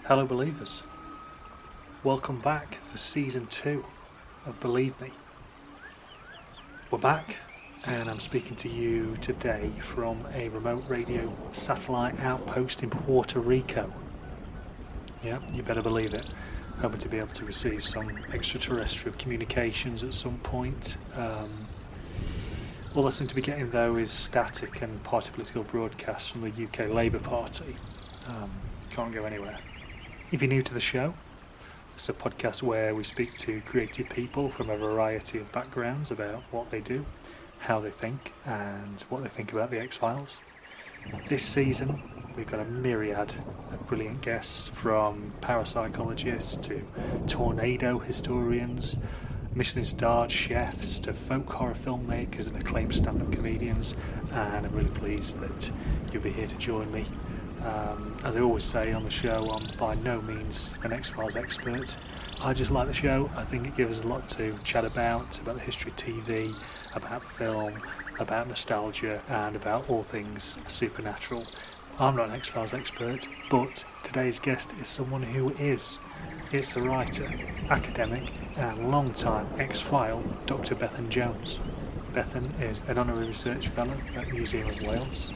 Hello believers, welcome back for season 2 of Believe Me. We're back and I'm speaking to you today from a remote radio satellite outpost in Puerto Rico. Yeah, you better believe it. Hoping to be able to receive some extraterrestrial communications at some point. All I seem to be getting though is static and party political broadcasts from the UK Labour Party. Can't go anywhere. If you're new to the show, it's a podcast where we speak to creative people from a variety of backgrounds about what they do, how they think, and what they think about the X-Files. This season, we've got a myriad of brilliant guests, from parapsychologists to tornado historians, Michelin-starred chefs to folk horror filmmakers and acclaimed stand-up comedians, and I'm really pleased that you'll be here to join me. As I always say on the show, I'm by no means an X-Files expert. I just like the show. I think it gives us a lot to chat about the history of TV, about film, about nostalgia, and about all things supernatural. I'm not an X-Files expert, but today's guest is someone who is. It's a writer, academic, and long-time X-File, Dr Bethan Jones. Bethan is an honorary research fellow at Museum of Wales.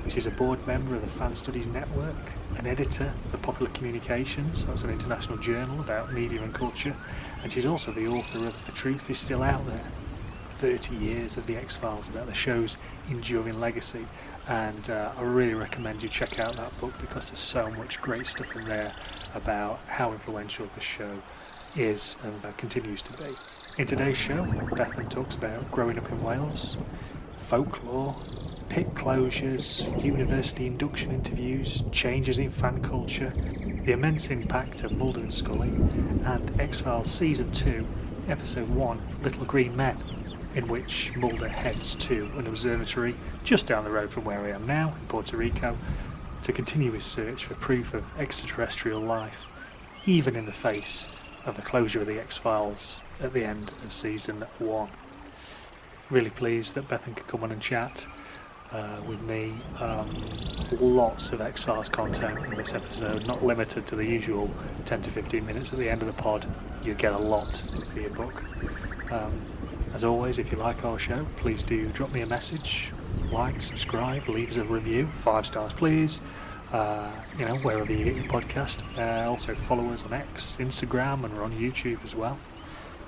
She's a board member of the Fan Studies Network, an editor for Popular Communications, that's an international journal about media and culture, and she's also the author of The Truth Is Still Out There, 30 years of the X-Files, about the show's enduring legacy. And I really recommend you check out that book because there's so much great stuff in there about how influential the show is and continues to be. In today's show, Bethan talks about growing up in Wales, folklore, pit closures, university induction interviews, changes in fan culture, the immense impact of Mulder and Scully, and X-Files Season 2, Episode 1, Little Green Men, in which Mulder heads to an observatory just down the road from where I am now, in Puerto Rico, to continue his search for proof of extraterrestrial life, even in the face of the closure of the X-Files at the end of Season 1. Really pleased that Bethan could come on and chat with me. Lots of X-Files content in this episode, not limited to the usual 10 to 15 minutes at the end of the pod. You get a lot for your book. As always, if you like our show, please do drop me a message, like, subscribe, leave us a review, 5 stars please, wherever you get your podcast. Also follow us on X, Instagram, and we're on YouTube as well.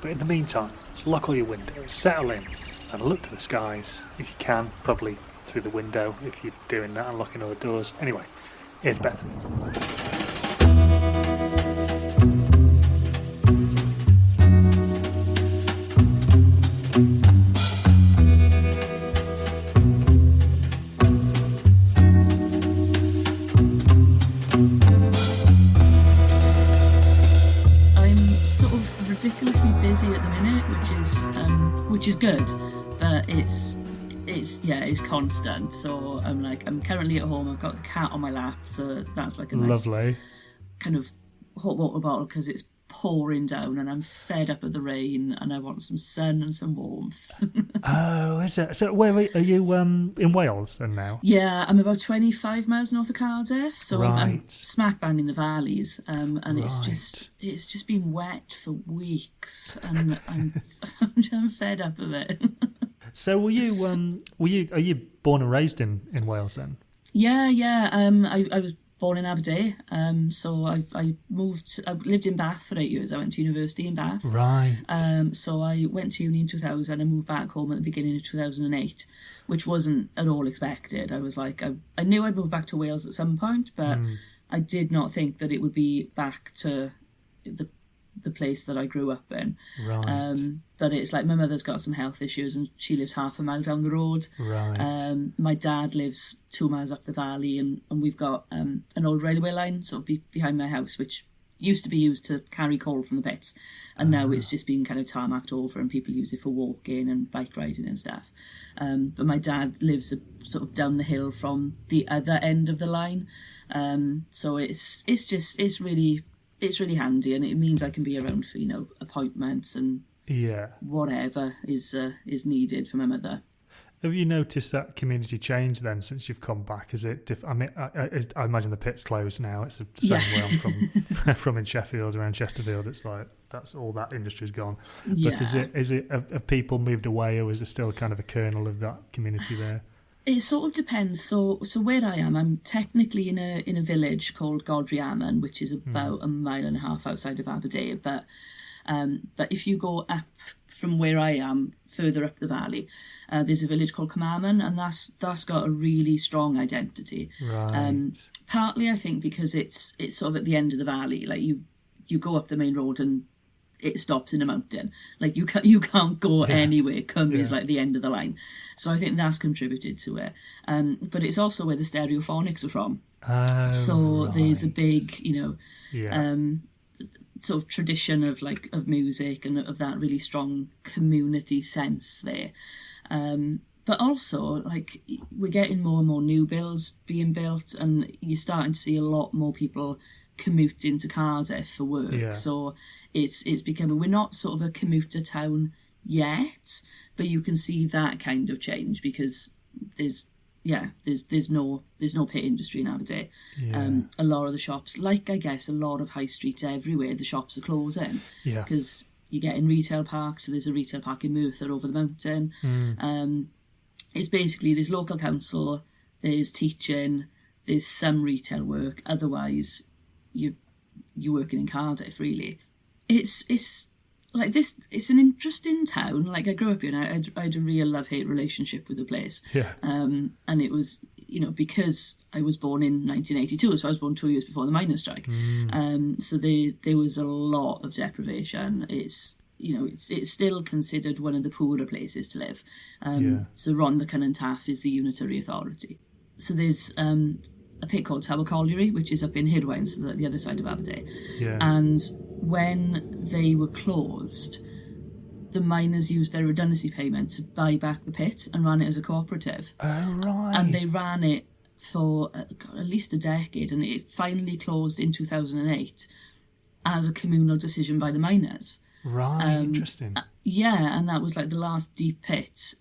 But in the meantime, just lock all your windows, settle in, and look to the skies if you can, probably through the window if you're doing that and locking all the doors. Anyway, here's Bethan. I'm sort of ridiculously busy at the minute, which is good, but it's constant. So I'm currently at home. I've got the cat on my lap, so that's like a nice lovely kind of hot water bottle because it's pouring down and I'm fed up of the rain and I want some sun and some warmth. Oh, is it? So where are you in Wales then now? Yeah, I'm about 25 miles north of Cardiff, so right. I'm smack bang in the valleys, and right. it's just been wet for weeks and I'm fed up of it. So are you born and raised in Wales then? Yeah. I was born in Aberdeen. So I lived in Bath for 8 years. I went to university in Bath. Right. So I went to uni in 2000 and moved back home at the beginning of 2008, which wasn't at all expected. I was like, I knew I'd move back to Wales at some point, but I did not think that it would be back to the place that I grew up in. Right. But it's like my mother's got some health issues and she lives half a mile down the road. Right. My dad lives 2 miles up the valley and we've got an old railway line sort of behind my house, which used to be used to carry coal from the pits, and now it's just been kind of tarmacked over and people use it for walking and bike riding and stuff. But my dad lives sort of down the hill from the other end of the line, so it's really handy, and it means I can be around for appointments and whatever is needed for my mother. Have you noticed that community change then since you've come back? Is it? I mean, I imagine the pit's closed now. It's the same where I'm from in Sheffield, around Chesterfield. It's like that's all that industry's gone. Yeah. But is it? Have people moved away, or is there still kind of a kernel of that community there? It sort of depends. So where I am, I'm technically in a village called Godriaman, which is about a mile and a half outside of Aberdeen. But if you go up from where I am, further up the valley, there's a village called Carmarthen, and that's got a really strong identity. Right. Partly, I think, because it's sort of at the end of the valley. Like you go up the main road and it stops in a mountain. Like you can't go anywhere. Cwm is like the end of the line. So I think that's contributed to it. But it's also where the Stereophonics are from. So there's a big, sort of tradition of music and of that really strong community sense there. But also, like, we're getting more and more new builds being built, and you're starting to see a lot more people commute into Cardiff for work. Yeah. So it's becoming, we're not sort of a commuter town yet, but you can see that kind of change because there's no pit industry in Aberdeen. A lot of the shops, like I guess a lot of high streets everywhere, the shops are closing because you get in retail parks. So there's a retail park in Merthyr over the mountain. It's basically, there's local council, there's teaching, there's some retail work. Otherwise, you're working in Cardiff, really. It's like this. It's an interesting town. Like, I grew up here, and I had a real love-hate relationship with the place. And it was, because I was born in 1982, so I was born 2 years before the miners' strike. So there was a lot of deprivation. It's still considered one of the poorer places to live. So Ron the Cunnan Taff is the unitary authority. So there's a pit called Tower Colliery, which is up in Hidwain, so the other side of Aberdeen. And when they were closed, the miners used their redundancy payment to buy back the pit and ran it as a cooperative. Oh, right. And they ran it for at least a decade, and it finally closed in 2008 as a communal decision by the miners. Right, interesting. Yeah, and that was like the last deep pit,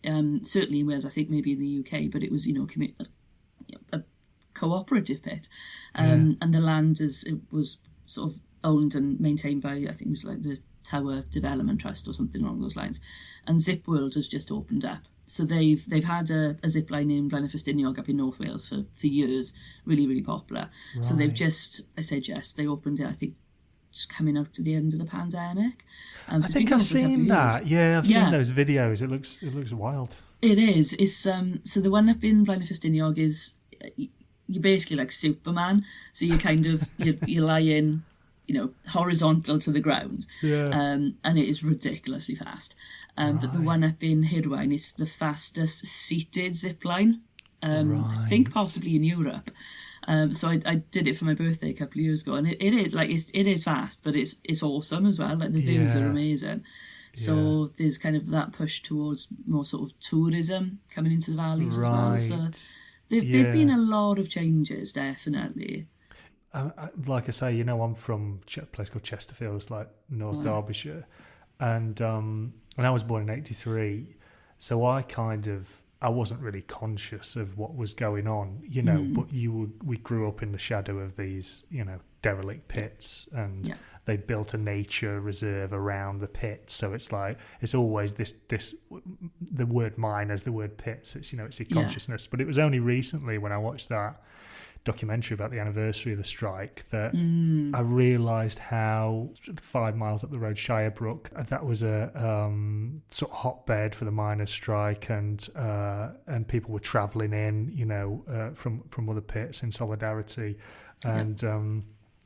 certainly in Wales, I think maybe in the UK, but it was, a cooperative pit. And the land it was sort of owned and maintained by, I think it was like the Tower Development Trust or something along those lines. And Zip World has just opened up. So they've had a zip line in Blaenau up in North Wales for years, really, really popular. Right. So they've they opened it, I think, just coming out to the end of the pandemic. I think I've seen that. Yeah, I've seen those videos. It looks wild. It is. It's so the one up in Blaenau is you're basically like Superman. So you kind of you lie in, horizontal to the ground. And it is ridiculously fast. But the one up in Hidwain is the fastest seated zip line. I think possibly in Europe. So I did it for my birthday a couple of years ago, and it is fast, but it's awesome as well. Like, the views are amazing. So there's kind of that push towards more sort of tourism coming into the valleys as well. So there've been a lot of changes, definitely. Like I say, I'm from a place called Chesterfield. It's like North Derbyshire, and I was born in '83, so I wasn't really conscious of what was going on, but we grew up in the shadow of these, derelict pits, and they built a nature reserve around the pits. So it's like, it's always this the word miners, the word pits, it's your consciousness. But it was only recently when I watched that documentary about the anniversary of the strike that I realised how 5 miles up the road, Shirebrook, that was a sort of hotbed for the miners' strike, and people were travelling in, from other pits in solidarity, and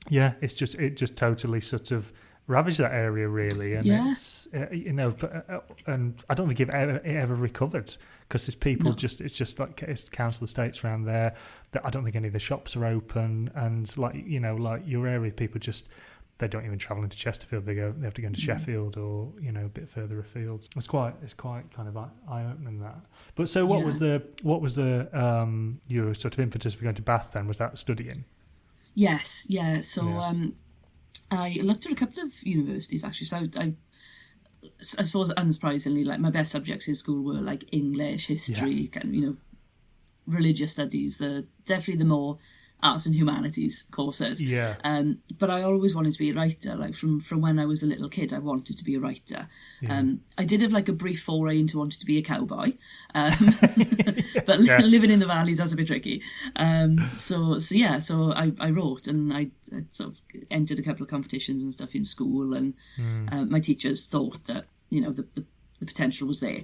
it just totally sort of ravaged that area, really, and it's and I don't think it ever recovered, because there's people it's just like, it's council estates around there that I don't think any of the shops are open, and like your area, people just, they don't even travel into Chesterfield, they have to go into Sheffield or a bit further afield. It's quite kind of eye-opening, that. But so what was the your sort of impetus for going to Bath then? Was that studying? Yes, so I looked at a couple of universities, actually. So I I suppose unsurprisingly, like my best subjects in school were like English, history, kind of, religious studies. Definitely the more arts and humanities courses. Yeah. But I always wanted to be a writer. Like from when I was a little kid, I wanted to be a writer. Yeah. I did have like a brief foray into wanting to be a cowboy, but living in the valleys, that's a bit tricky. So I wrote, and I sort of entered a couple of competitions and stuff in school, and my teachers thought that the potential was there.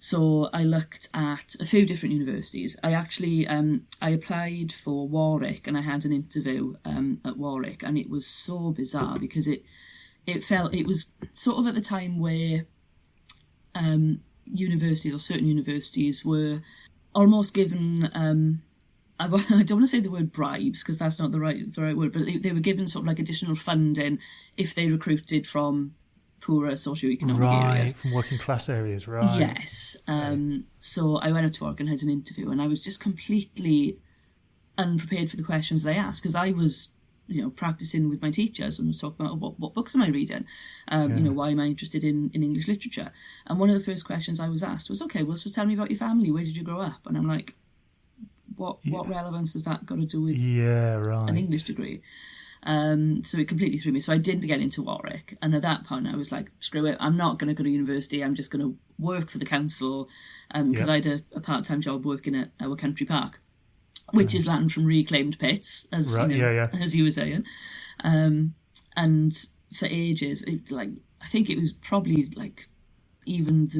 So I looked at a few different universities. I actually I applied for Warwick, and I had an interview at Warwick, and it was so bizarre because it was sort of at the time where universities, or certain universities, were almost given I don't want to say the word bribes because that's not the right word, but they were given sort of like additional funding if they recruited from poorer socioeconomic areas. From working class areas, right. Yes. So I went up to work and had an interview, and I was just completely unprepared for the questions they asked, because I was, practicing with my teachers and was talking about what books am I reading, why am I interested in English literature. And one of the first questions I was asked was, okay, well, so tell me about your family, where did you grow up? And I'm like, what relevance has that got to do with an English degree? So it completely threw me. So I didn't get into Warwick, and at that point I was like, screw it, I'm not going to go to university, I'm just going to work for the council, because I had a part-time job working at our country park, which is land from reclaimed pits, as as you were saying. And for ages, I think it was probably like even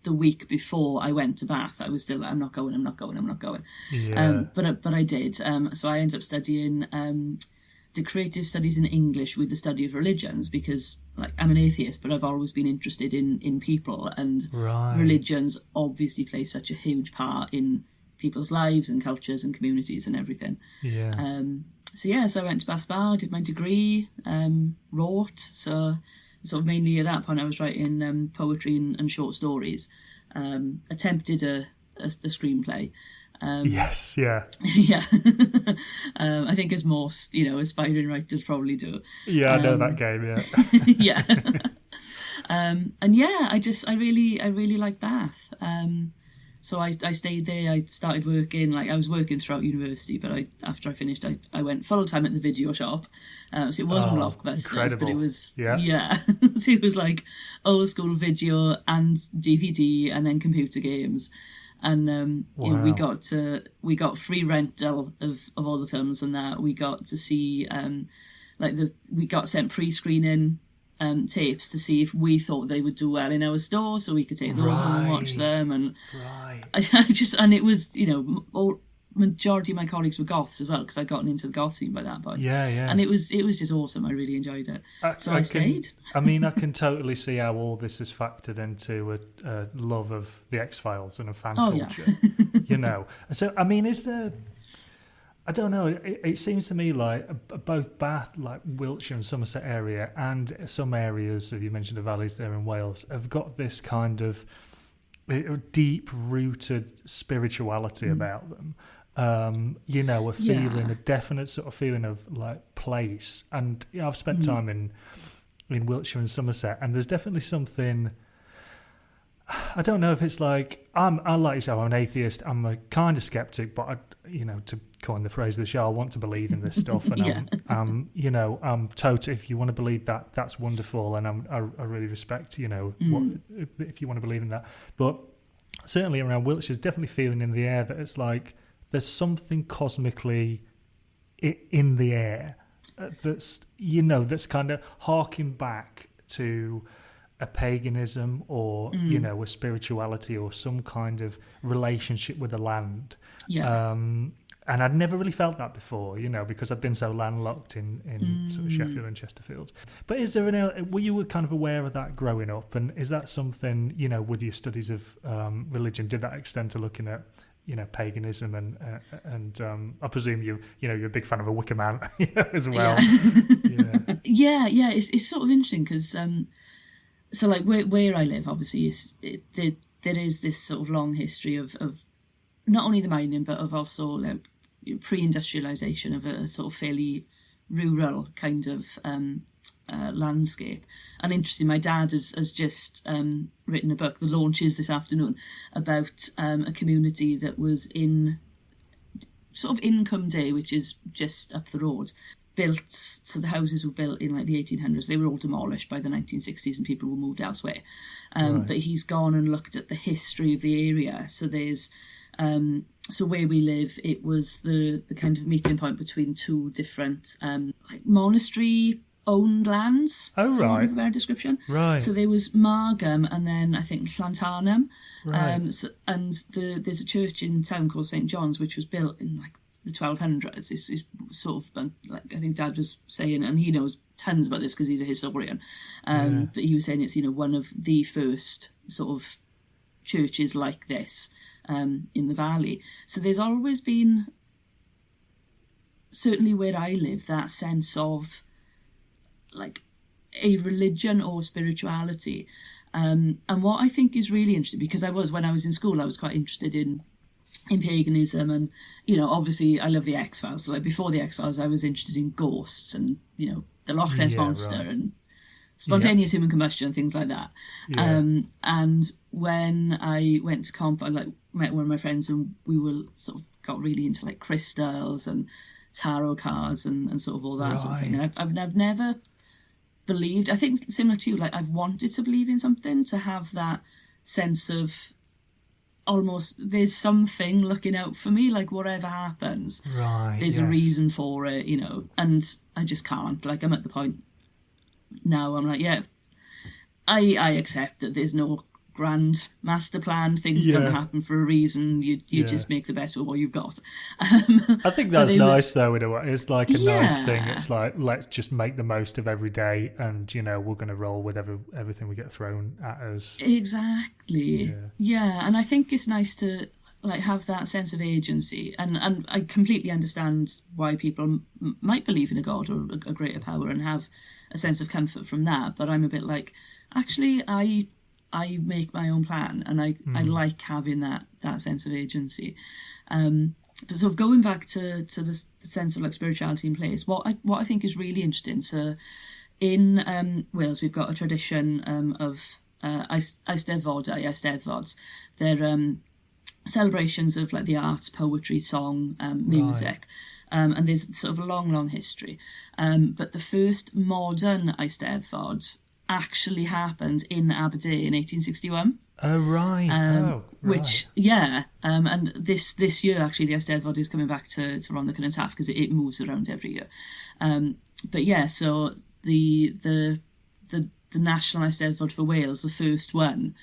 the week before I went to Bath, I was still like, I'm not going. But I did. So I ended up studying the creative studies in English with the study of religions, because like I'm an atheist, but I've always been interested in people, and religions obviously play such a huge part in people's lives and cultures and communities and everything. So I went to Bath Bar, did my degree, wrote. So sort of mainly at that point I was writing poetry and short stories. Attempted a screenplay. Yes, yeah. Yeah. I think as most, aspiring writers probably do. Yeah, I know that game, yeah. Yeah. I really like Bath. So I stayed there. I started working, I was working throughout university, but after I finished, I went full-time at the video shop. So it wasn't Blockbusters, incredible. but it was, so it was like old school video and DVD and then computer games. And we got free rental of all the films, and that we got to see we got sent pre-screening tapes to see if we thought they would do well in our store, so we could take those home and watch them. And it was majority of my colleagues were goths as well, because I'd gotten into the goth scene by that point. And it was just awesome. I really enjoyed it. I stayed. I mean, I can totally see how all this is factored into a love of the X-Files and a fan culture. So I mean, is there, I don't know, it seems to me like both Bath, like Wiltshire and Somerset area, and some areas, you mentioned the valleys there in Wales, have got this kind of deep-rooted spirituality about them. A feeling, a definite sort of feeling of like place. And I've spent time in Wiltshire and Somerset, and there's definitely something. I don't know if it's like I like yourself. I'm an atheist. I'm a kind of skeptic, but to coin the phrase of the show, I want to believe in this stuff, and I'm totally. If you want to believe that, that's wonderful, and I really respect what if you want to believe in that. But certainly around Wiltshire, there's definitely feeling in the air that it's like there's something cosmically in the air that's kind of harking back to a paganism or a spirituality or some kind of relationship with the land. And I'd never really felt that before, because I've been so landlocked in sort of Sheffield and Chesterfield. But were you kind of aware of that growing up? And is that something, with your studies of religion, did that extend to looking at, paganism and I presume you're a big fan of a Wicker Man, as well. It's sort of interesting because so like where I live, obviously, there is this sort of long history of not only the mining, but of also like pre-industrialisation of a sort of fairly rural kind of landscape. And interesting, my dad has just written a book, the launch is this afternoon, about a community that was in sort of Income Day, which is just up the road. Built, so the houses were built in like the 1800s. They were all demolished by the 1960s and people were moved elsewhere. But he's gone and looked at the history of the area. So there's, so where we live, it was the kind of meeting point between two different like monastery owned lands. Oh, for want right. of a better description. Right. So there was Margam and then I think Llantarnam. Right. There's a church in town called St John's, which was built in like the 1200s. It's sort of like I think Dad was saying, and he knows tons about this because he's a historian. But he was saying it's one of the first sort of churches like this in the valley. So there's always been, certainly where I live, that sense of like a religion or spirituality. And what I think is really interesting, because when I was in school, I was quite interested in paganism, and obviously I love the X-Files. So like before the X-Files, I was interested in ghosts and the Loch Ness monster and spontaneous human combustion, things like that. And when I went to comp, I met one of my friends, and we were sort of got really into like crystals and tarot cards and sort of all that sort of thing. And I've never believed, I think similar to you, like I've wanted to believe in something, to have that sense of almost there's something looking out for me, like whatever happens, there's a reason for it, and I just can't. Like I'm at the point now, I'm like, I accept that there's no grand master plan. Things don't happen for a reason. You just make the best with what you've got. I think that's nice though, in a way. It's like a nice thing. It's like, let's just make the most of every day, and we're going to roll with everything we get thrown at us. Exactly. And I think it's nice to like have that sense of agency, and I completely understand why people might believe in a god or a greater power and have a sense of comfort from that. But I'm a bit like, actually, I make my own plan, and I like having that sense of agency. But sort of going back to the sense of like spirituality in place, what I think is really interesting. So in Wales, we've got a tradition of Eisteddfods. They're celebrations of like the arts, poetry, song, music. And there's sort of a long history. But the first modern Eisteddfod actually happened in Aberdeen in 1861. Oh, right. Which, and this year, actually, the Eisteddfod is coming back to Rhondda and Taff, because it moves around every year. So the National Eisteddfod for Wales, the first one,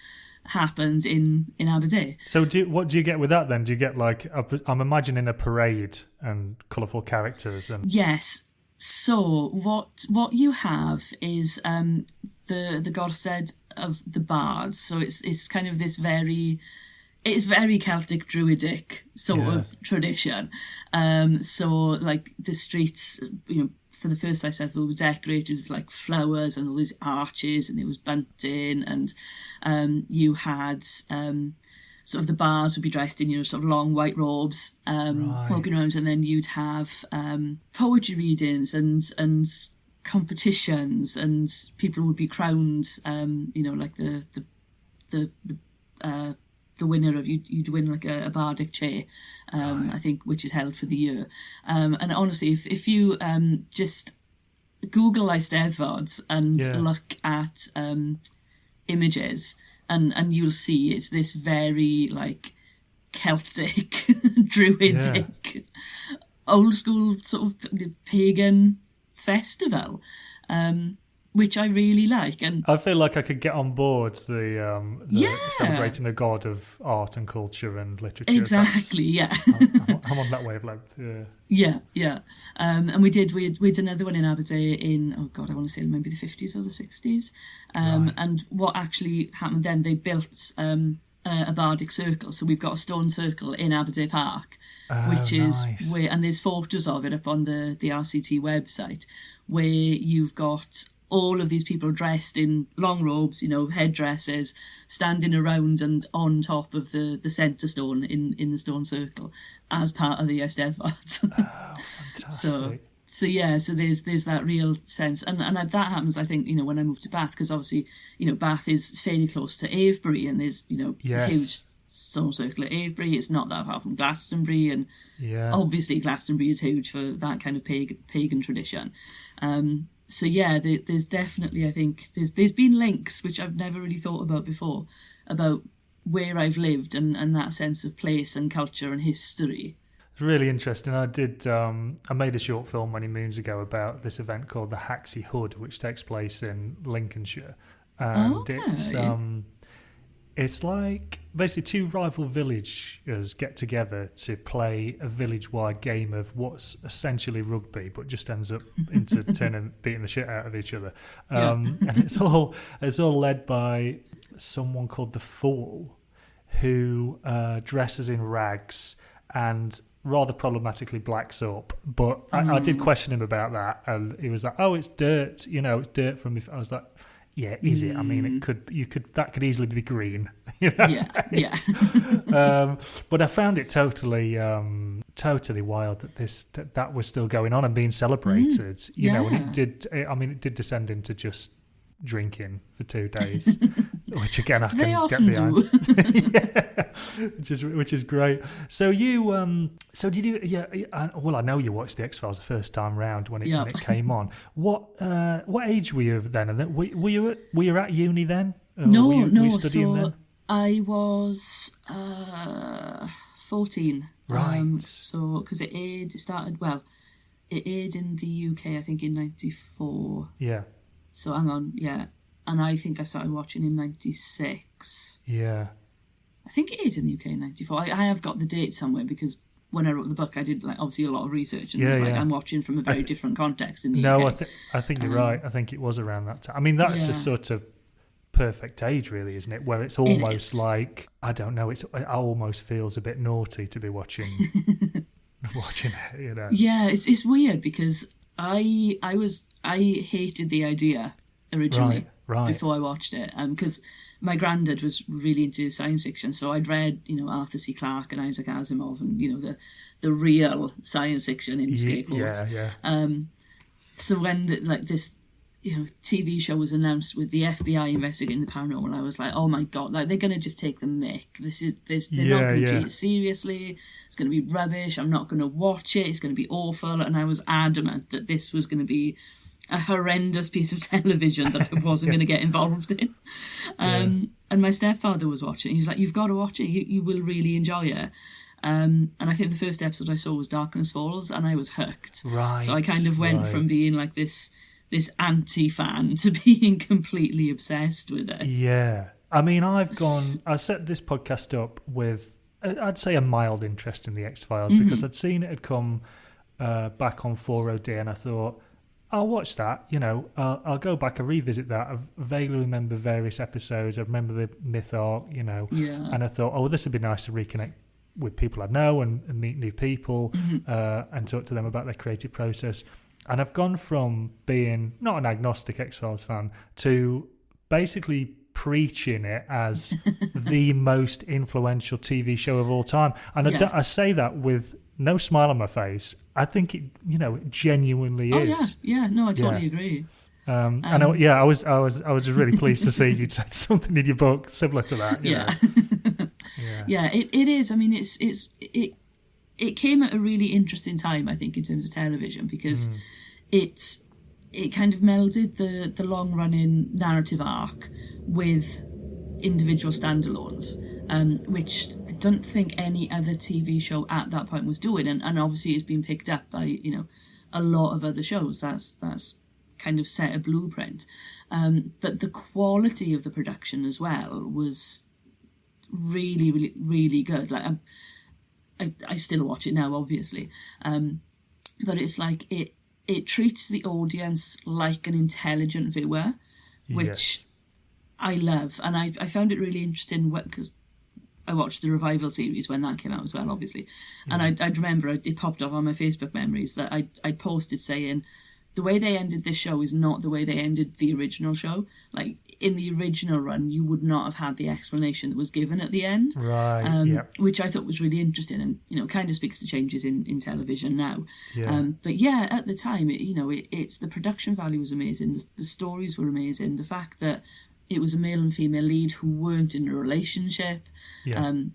happened in Aberdeen. So what do you get with that then? Do you get like, I'm imagining a parade and colourful characters? And Yes. So what you have is the godsend of the bards. So it's kind of this very Celtic druidic sort of tradition. So like the streets, for the first I were decorated with like flowers and all these arches, and there was bunting, and you had sort of the bards would be dressed in sort of long white robes, walking around, and then you'd have poetry readings and competitions, and people would be crowned, like the winner of you'd win like a bardic chair, I think, which is held for the year. And honestly, if you just Google Eisteddfod and look at images, and you'll see it's this very like Celtic, druidic, old school sort of pagan festival, which I really like. And I feel like I could get on board the celebrating a god of art and culture and literature. Exactly, I'm on that wavelength. And we did another one in Aberdeen in, I want to say maybe the 50s or the 60s. And what actually happened then, they built a bardic circle. So we've got a stone circle in Aberdeen Park, which is nice. where, and there's photos of it up on the RCT website, where you've got all of these people dressed in long robes, headdresses, standing around and on top of the centre stone in the stone circle as part of the Eisteddfod. Oh, fantastic. So, So yeah, so there's that real sense, and that happens, I think, when I moved to Bath, because obviously, Bath is fairly close to Avebury, and there's a huge stone circle at Avebury. It's not that far from Glastonbury, and obviously Glastonbury is huge for that kind of pagan tradition. So yeah, there's definitely, I think there's been links which I've never really thought about before, about where I've lived and that sense of place and culture and history. It's really interesting. I made a short film many moons ago about this event called the Haxey Hood, which takes place in Lincolnshire, and it's like basically two rival villagers get together to play a village-wide game of what's essentially rugby, but just ends up into beating the shit out of each other. And it's all led by someone called the Fool, who dresses in rags and rather problematically blacks up. But I did question him about that, and he was like, "Oh, it's dirt. It's dirt from." I was like, "Yeah, is it? I mean, that could easily be green." Yeah. But I found it totally wild that that was still going on and being celebrated. And it did descend into just drinking for 2 days, which again I can get behind. which is great. So you did you? Yeah. Well, I know you watched the X-Files the first time round when it came on. What age were you then? And were you at uni then? No. Were you studying then? I was 14. Right. So because it aired in the UK, I think in '94. Yeah. So hang on, yeah. And I think I started watching in '96. Yeah. I think it aired in the UK in '94. I have got the date somewhere, because when I wrote the book, I did obviously a lot of research, and I'm watching from a very different context in the UK. No, I think you're right. I think it was around that time. I mean, that's a sort of perfect age, really, isn't it? Where it's almost like, I don't know, it almost feels a bit naughty to be watching it. Yeah, it's weird, because I hated the idea originally, right. before I watched it, because my granddad was really into science fiction, so I'd read Arthur C. Clarke and Isaac Asimov, and the real science fiction in scare quotes. So when this TV show was announced with the FBI investigating the paranormal, I was like, oh my god, they're gonna just take the mick. They're not gonna treat it seriously. It's gonna be rubbish. I'm not gonna watch it. It's gonna be awful. And I was adamant that this was gonna be a horrendous piece of television that I wasn't going to get involved in. And my stepfather was watching. He was like, "You've got to watch it. You will really enjoy it." And I think the first episode I saw was Darkness Falls, and I was hooked. Right. So I kind of went from being like this anti-fan to being completely obsessed with it. Yeah. I mean, I set this podcast up with, I'd say, a mild interest in the X-Files, because I'd seen it had come back on 4OD, and I thought, I'll watch that, I'll go back and revisit that. I vaguely remember various episodes. I remember the myth arc, and I thought, oh, this would be nice to reconnect with people I know and meet new people and talk to them about their creative process. And I've gone from being not an agnostic X-Files fan to basically preaching it as the most influential TV show of all time. And I say that with no smile on my face. I think it, genuinely is. Yeah. No, I totally agree. I was really pleased to see you'd said something in your book similar to that. Yeah, it is. I mean, it came at a really interesting time, I think, in terms of television, because it kind of melded the long running narrative arc with individual standalones, which I don't think any other TV show at that point was doing, and obviously it's been picked up by a lot of other shows. That's kind of set a blueprint, but the quality of the production as well was really, really, really good. Like I still watch it now, obviously, but it's like it treats the audience like an intelligent viewer, which I love. And I found it really interesting because I watched the revival series when that came out as well, obviously. And I'd remember it popped up on my Facebook memories that I'd posted saying, the way they ended this show is not the way they ended the original show. Like, in the original run, you would not have had the explanation that was given at the end. Right, Which I thought was really interesting, and, you know, kind of speaks to changes in television now. Yeah. But yeah, at the time, it's the production value was amazing. The stories were amazing. The fact that it was a male and female lead who weren't in a relationship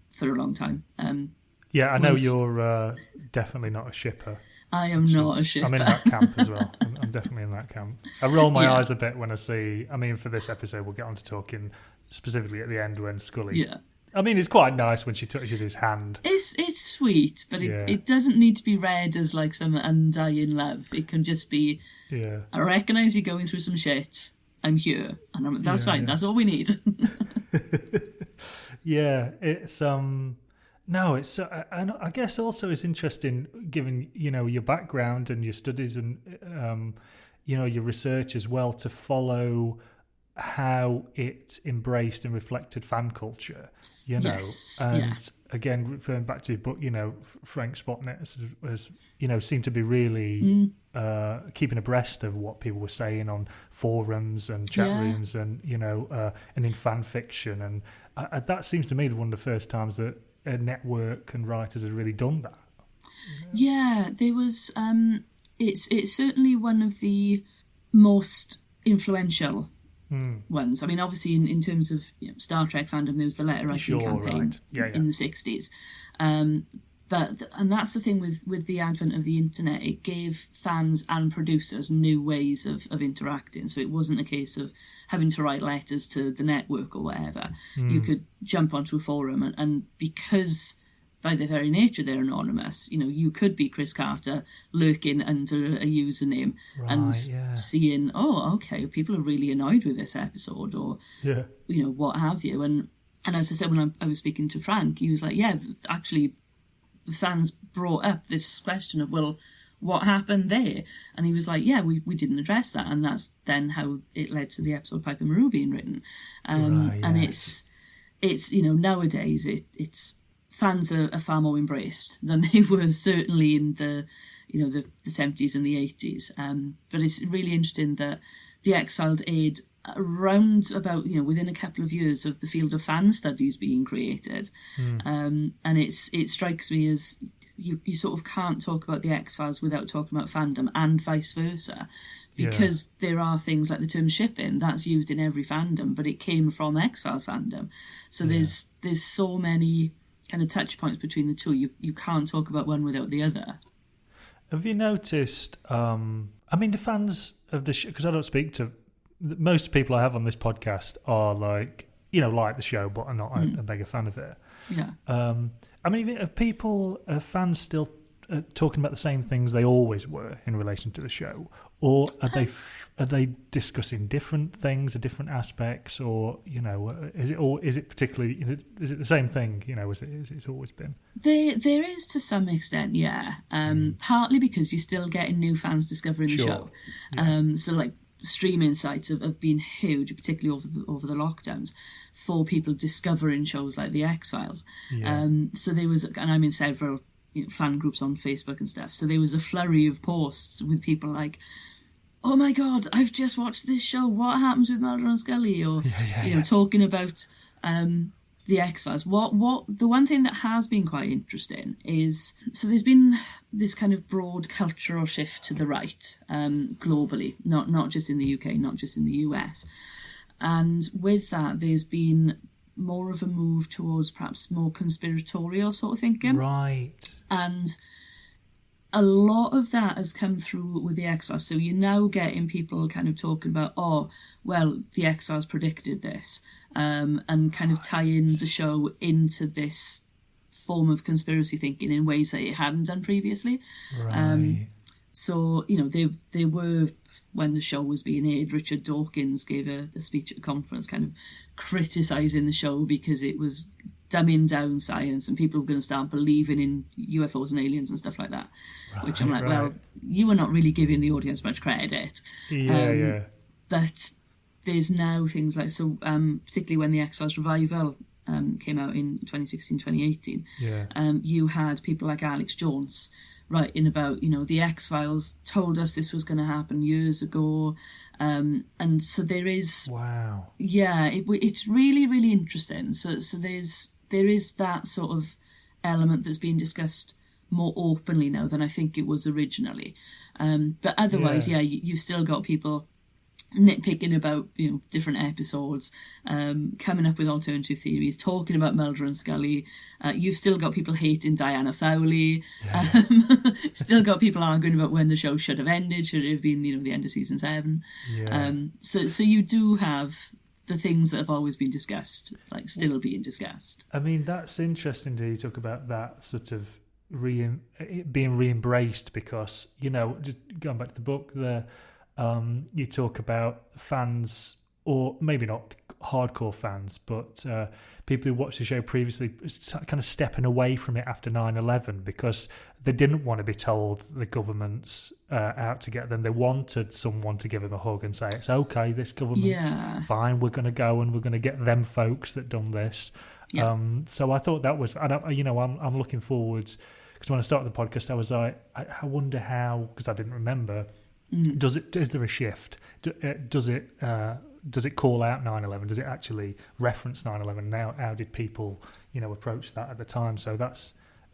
for a long time. I know you're definitely not a shipper. I am not a shipper. I'm in that camp as well. I'm definitely in that camp. I roll my eyes a bit when I see... I mean, for this episode, we'll get on to talking specifically at the end when Scully... Yeah. I mean, it's quite nice when she touches his hand. It's sweet, but it doesn't need to be read as like some undying love. It can just be, I recognise you're going through some shit. I'm here, and that's fine. That's all we need. It's No, it's and I guess also it's interesting, given your background and your studies and your research as well, to follow how it embraced and reflected fan culture. Again, referring back to your book, Frank Spotnet has seemed to be really keeping abreast of what people were saying on forums and chat rooms and and in fan fiction, and that seems to me one of the first times that a network and writers have really done that. Yeah, there was. It's certainly one of the most influential ones. I mean, obviously, in terms of Star Trek fandom, there was the letter writing campaign in the 60s. But that's the thing with the advent of the internet. It gave fans and producers new ways of interacting. So it wasn't a case of having to write letters to the network or whatever. You could jump onto a forum and because by their very nature they're anonymous, you could be Chris Carter lurking under a username seeing, okay, people are really annoyed with this episode, or what have you. And as I said, when I was speaking to Frank, he was like, actually the fans brought up this question of, well, what happened there? And he was like, we didn't address that, and that's then how it led to the episode Piper Maru being written. And it's nowadays it's fans are far more embraced than they were certainly in the 70s and the 80s. But it's really interesting that the X-Files aired around about within a couple of years of the field of fan studies being created, and it strikes me as you sort of can't talk about the X-Files without talking about fandom, and vice versa, because there are things like the term shipping that's used in every fandom, but it came from X-Files fandom. So there's so many kind of touch points between the two. You can't talk about one without the other. Have you noticed? The fans of the show, because I don't speak to. Most people I have on this podcast are like the show, but are not a mega fan of it. Yeah. Are fans still talking about the same things they always were in relation to the show, or are they discussing different things or different aspects, or is it particularly is it the same thing? As it's always been. There is to some extent, yeah. Partly because you're still getting new fans discovering the show. Yeah. So like, streaming sites have been huge, particularly over the lockdowns, for people discovering shows like the X-Files. So there was, and I'm in several fan groups on Facebook and stuff, so there was a flurry of posts with people like, oh my god, I've just watched this show, what happens with Mulder and Scully, or talking about the X-Files. What the one thing that has been quite interesting is, so there's been this kind of broad cultural shift to the right, globally, not just in the UK, not just in the US. And with that, there's been more of a move towards perhaps more conspiratorial sort of thinking. Right. And a lot of that has come through with the X-Files. So you're now getting people kind of talking about, the X-Files predicted this, and kind of tying the show into this form of conspiracy thinking in ways that it hadn't done previously. Right. So, they were, when the show was being aired, Richard Dawkins gave a speech at a conference kind of criticising the show because it was dumbing down science and people were going to start believing in UFOs and aliens and stuff like that. Right, which I'm like, well, you were not really giving the audience much credit. Yeah. But there's now things like, so particularly when the X-Files revival came out in 2016, 2018, Yeah. you had people like Alex Jones writing about, the X-Files told us this was going to happen years ago. And so there is... Wow. Yeah, it's really, really interesting. So there is that sort of element that's being discussed more openly now than I think it was originally. But otherwise, you've still got people nitpicking about different episodes, coming up with alternative theories, talking about Mulder and Scully. You've still got people hating Diana Fowley. Still got people arguing about when the show should have ended. Should it have been the end of season 7? So you do have the things that have always been discussed, like still being discussed. I mean, that's interesting to talk about that sort of it being re-embraced, because just going back to the book there, you talk about fans, or maybe not hardcore fans, but people who watched the show previously kind of stepping away from it after 9/11 because they didn't want to be told the government's out to get them. They wanted someone to give them a hug and say, it's okay, this government's fine, we're going to go and we're going to get them folks that done this. So I thought that was, and I'm looking forward, because when I started the podcast I was like, I wonder how, because I didn't remember, is there a shift? Does it call out 9/11? Does it actually reference 9/11 now? How did people approach that at the time? So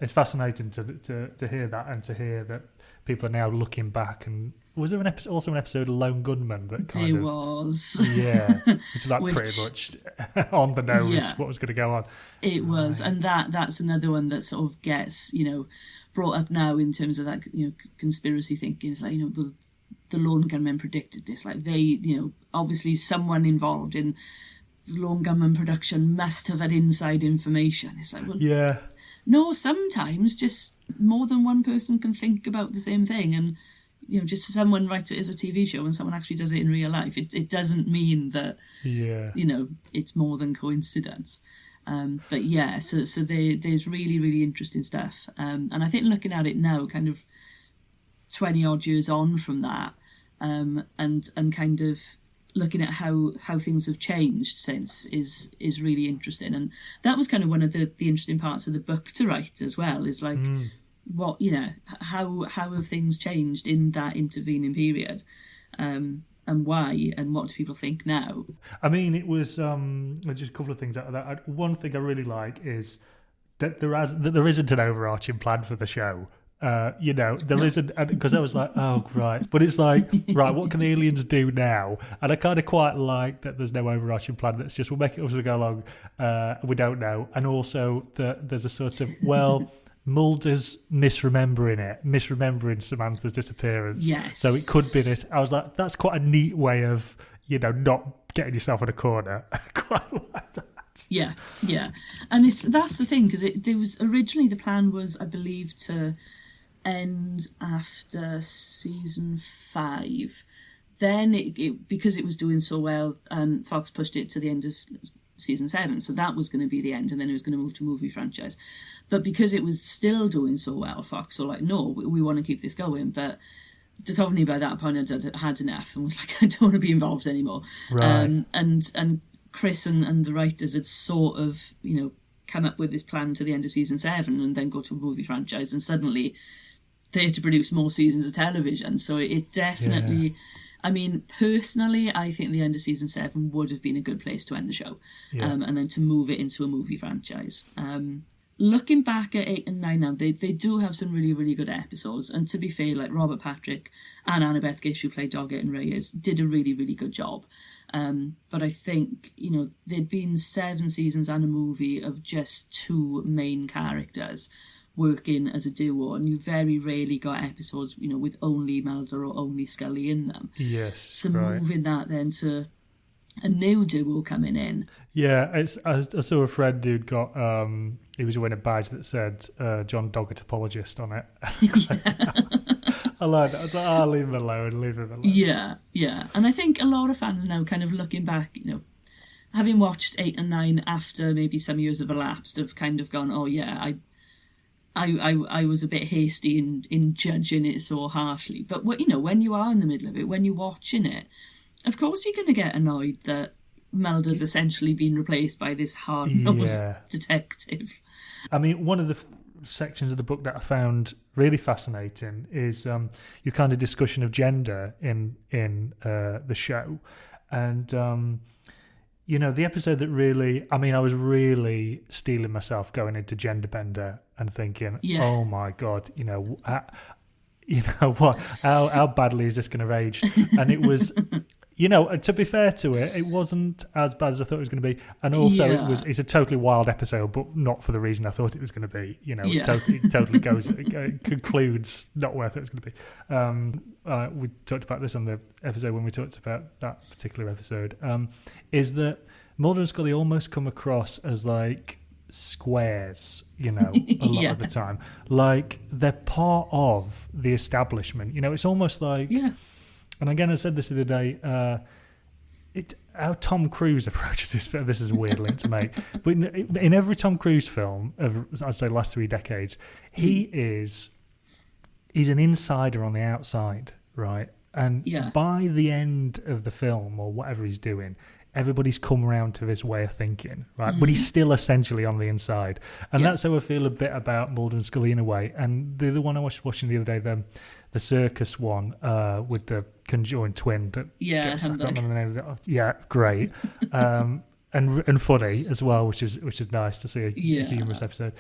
it's fascinating to hear that, and to hear that people are now looking back. And was there also an episode of Lone Gunman that kind of... There was. Yeah. It's like pretty much on the nose what was going to go on. It was. And that's another one that sort of gets, brought up now in terms of that, conspiracy thinking. It's like, well, the Lone Gunmen predicted this. Like they, obviously someone involved in the Lone Gunman production must have had inside information. It's like, well... Yeah. No, sometimes just more than one person can think about the same thing, and just someone writes it as a TV show and someone actually does it in real life. It doesn't mean that it's more than coincidence. But yeah, so there's really, really interesting stuff. And I think looking at it now, kind of 20 odd years on from that, and kind of looking at how things have changed since is really interesting. And that was kind of one of the interesting parts of the book to write as well, is like what, how have things changed in that intervening period, and why, and what do people think now? I mean, it was just a couple of things out of that. One thing I really like is that there isn't an overarching plan for the show. Isn't, because I was like, oh, right. But it's like, right, what can the aliens do now? And I kind of quite like that there's no overarching plan. That's just, we'll make it up as we go along. We don't know. And also there's a sort of, well, Mulder's misremembering Samantha's disappearance. Yes. So it could be this. I was like, that's quite a neat way of, not getting yourself in a corner. I quite like that. Yeah. And that's the thing, because there was originally, the plan was, I believe, to end after season 5. Then it because it was doing so well, Fox pushed it to the end of season 7, so that was going to be the end, and then it was going to move to movie franchise. But because it was still doing so well, Fox were like, no, we want to keep this going. But Duchovny by that point had enough and was like, I don't want to be involved anymore. Right. And Chris and the writers had sort of come up with this plan to the end of season 7 and then go to a movie franchise, and suddenly they had to produce more seasons of television. So it definitely... Yeah. I mean, personally, I think the end of season 7 would have been a good place to end the show, and then to move it into a movie franchise. Looking back at 8 and 9 now, they do have some really, really good episodes. And to be fair, like Robert Patrick and Annabeth Gish, who played Doggett and Reyes, did a really, really good job. But I think, there'd been 7 seasons and a movie of just 2 main characters working as a duo, and you very rarely got episodes, with only Mulder or only Scully in them. Yes. So moving that then to a new duo coming in. Yeah, I saw a friend who'd got, he was wearing a badge that said John Doggett apologist on it. I like that. I was like, leave him alone. Yeah. And I think a lot of fans now, kind of looking back, having watched 8 and 9 after maybe some years have elapsed, have kind of gone, oh yeah, I was a bit hasty in judging it so harshly. But when you are in the middle of it, when you're watching it, of course you're going to get annoyed that Mulder's essentially been replaced by this hard-nosed detective. I mean, one of the sections of the book that I found really fascinating is your kind of discussion of gender in the show. And, the episode that really, I mean, I was really steeling myself going into Gender Bender and thinking, oh my God, what? How badly is this going to rage? And it was, to be fair to it, it wasn't as bad as I thought it was going to be. And also, it's a totally wild episode, but not for the reason I thought it was going to be. It totally concludes not where I thought it was going to be. We talked about this on the episode when we talked about that particular episode. Is that Mulder and Scully almost come across as like squares, a lot of the time, like they're part of the establishment. It's almost like, and again, I said this the other day, how Tom Cruise approaches this film. This is a weird link to make, but in every Tom Cruise film of, I'd say, the last 3 decades, he's an insider on the outside, right? And by the end of the film or whatever he's doing, everybody's come around to this way of thinking, right? But he's still essentially on the inside. And that's how I feel a bit about Mulder and Scully in a way. And the other one I was watching the other day, the circus one with the conjoined twin. I can't remember the name of it. Yeah, great. And funny as well, which is nice to see a humorous episode.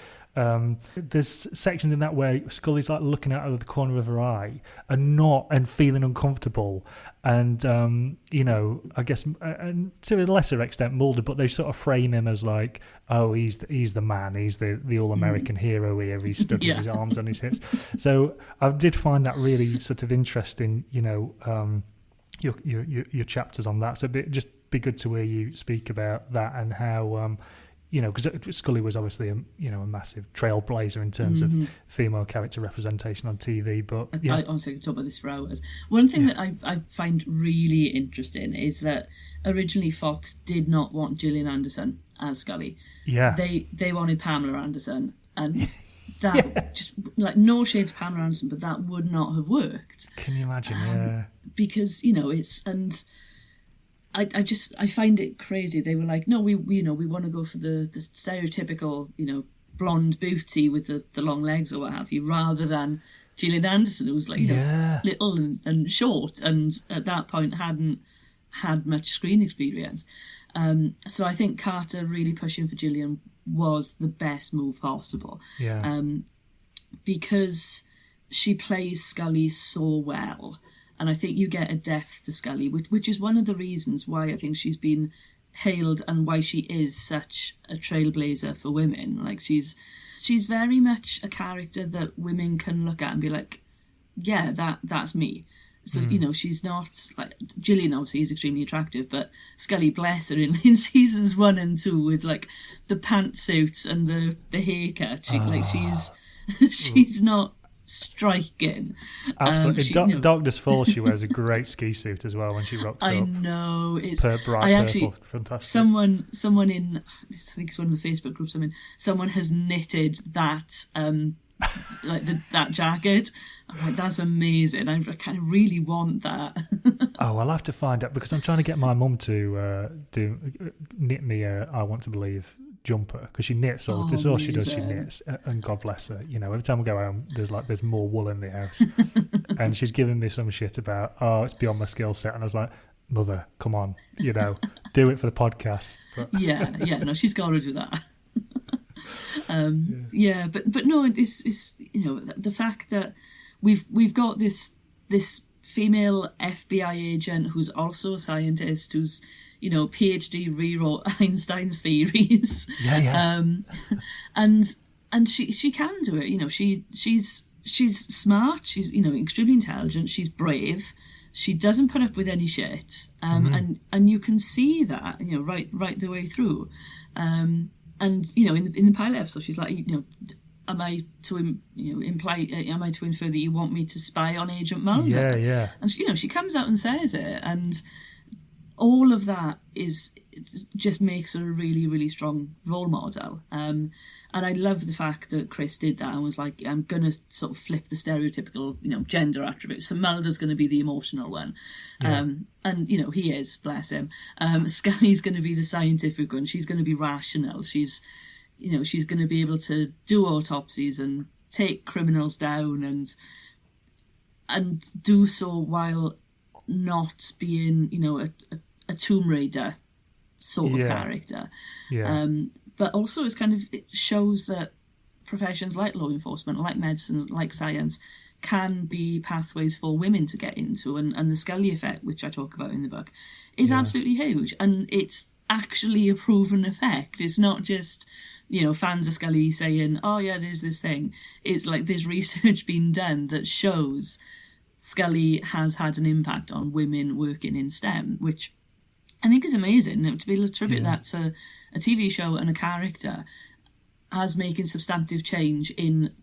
There's sections in that where Scully's like looking out of the corner of her eye and feeling uncomfortable, and I guess and to a lesser extent Mulder, but they sort of frame him as like, oh, he's the man, he's the all-American hero here, he's stood with his arms on his hips. So I did find that really sort of interesting, your chapters on that. So just be good to hear you speak about that and how because Scully was obviously a massive trailblazer in terms of female character representation on TV. But I honestly could talk about this for hours. One thing that I find really interesting is that originally Fox did not want Gillian Anderson as Scully. Yeah, they wanted Pamela Anderson, and that just like no shade to Pamela Anderson, but that would not have worked. Can you imagine? Because it's and. I find it crazy. They were like, no, we want to go for the stereotypical, blonde booty with the long legs or what have you, rather than Gillian Anderson, who was like, little and short, and at that point hadn't had much screen experience. So I think Carter really pushing for Gillian was the best move possible. Yeah. Because she plays Scully so well. And I think you get a depth to Scully, which is one of the reasons why I think she's been hailed and why she is such a trailblazer for women. Like she's very much a character that women can look at and be like, yeah, that's me. So, she's not like Gillian obviously is extremely attractive, but Scully, bless her, in seasons 1 and 2 with like the pantsuits and the haircut, she's not striking. Absolutely. In Darkness Falls, she wears a great ski suit as well when she rocks up. I know, it's bright purple, fantastic. Someone in, I think it's one of the Facebook groups I'm in, someone has knitted that that jacket. I'm like, that's amazing. I kind of really want that. Oh, I'll have to find out because I'm trying to get my mum to knit me a I Want to Believe jumper because she knits all this. All she does, she knits, and God bless her. Every time we go home, there's more wool in the house, and she's giving me some shit about it's beyond my skill set, and I was like, Mother, come on, do it for the podcast. But no, she's got to do that. But no, it's the fact that we've got this female FBI agent who's also a scientist who's PhD rewrote Einstein's theories. And she can do it. She's smart. She's extremely intelligent. She's brave. She doesn't put up with any shit. And you can see that right the way through. And in the pilot episode, she's like, am I to infer that you want me to spy on Agent Mulder? Yeah. And she comes out and says it, and all of that just makes her a really, really strong role model. And I love the fact that Chris did that and was like, I'm going to sort of flip the stereotypical, gender attributes. So Mulder's going to be the emotional one. Yeah. And, he is, bless him. Scully's going to be the scientific one. She's going to be rational. She's going to be able to do autopsies and take criminals down and do so while not being, a Tomb Raider sort of character. Yeah. But also it shows that professions like law enforcement, like medicine, like science, can be pathways for women to get into. And the Scully effect, which I talk about in the book, is absolutely huge. And it's actually a proven effect. It's not just, fans of Scully saying, oh yeah, there's this thing. It's like there's research being done that shows Scully has had an impact on women working in STEM, which I think is amazing. To be able to attribute that to a TV show and a character as making substantive change in